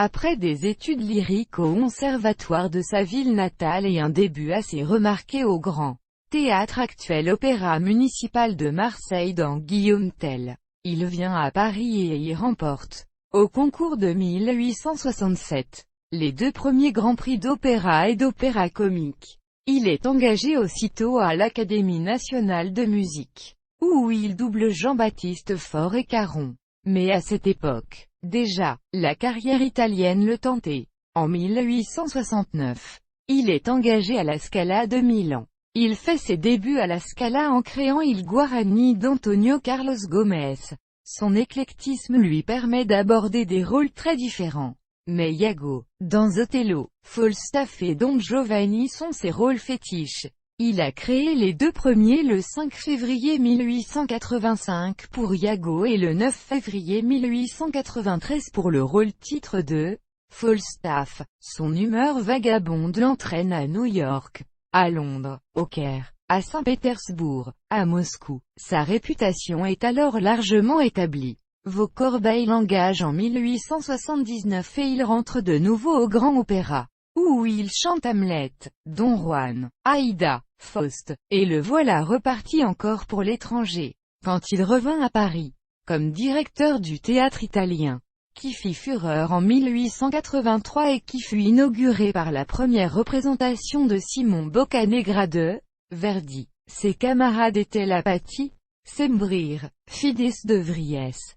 Après des études lyriques au conservatoire de sa ville natale et un début assez remarqué au Grand Théâtre actuel Opéra municipal de Marseille dans Guillaume Tell, il vient à Paris et y remporte, au concours de 1867, les 2 premiers grands prix d'opéra et d'opéra comique. Il est engagé aussitôt à l'Académie nationale de musique, où il double Jean-Baptiste Faure et Caron. Mais à cette époque, déjà, la carrière italienne le tentait. En 1869, il est engagé à la Scala de Milan. Il fait ses débuts à la Scala en créant Il Guarani d'Antonio Carlos Gomez. Son éclectisme lui permet d'aborder des rôles très différents. Mais Iago, dans Othello, Falstaff et Don Giovanni sont ses rôles fétiches. Il a créé les 2 premiers le 5 février 1885 pour Iago et le 9 février 1893 pour le rôle-titre de Falstaff. Son humeur vagabonde l'entraîne à New York, à Londres, au Caire, à Saint-Pétersbourg, à Moscou. Sa réputation est alors largement établie. Vaucorbeil l'engage en 1879 et il rentre de nouveau au Grand Opéra, où il chante Hamlet, Don Juan, Aïda, Faust, et le voilà reparti encore pour l'étranger. Quand il revint à Paris, comme directeur du théâtre italien, qui fit fureur en 1883 et qui fut inauguré par la première représentation de Simon Boccanegra de Verdi, ses camarades étaient Lapati, Sembrir, Fides de Vries,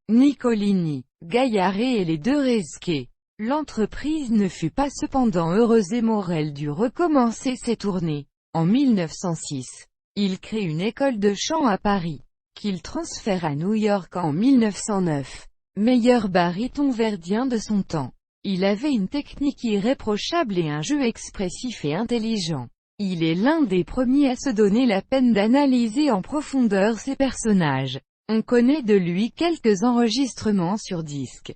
Niccolini, Gaillardet et les 2 Resquet. L'entreprise ne fut pas cependant heureuse et Morel dut recommencer ses tournées. En 1906, il crée une école de chant à Paris, qu'il transfère à New York en 1909. Meilleur baryton verdien de son temps. Il avait une technique irréprochable et un jeu expressif et intelligent. Il est l'un des premiers à se donner la peine d'analyser en profondeur ses personnages. On connaît de lui quelques enregistrements sur disque.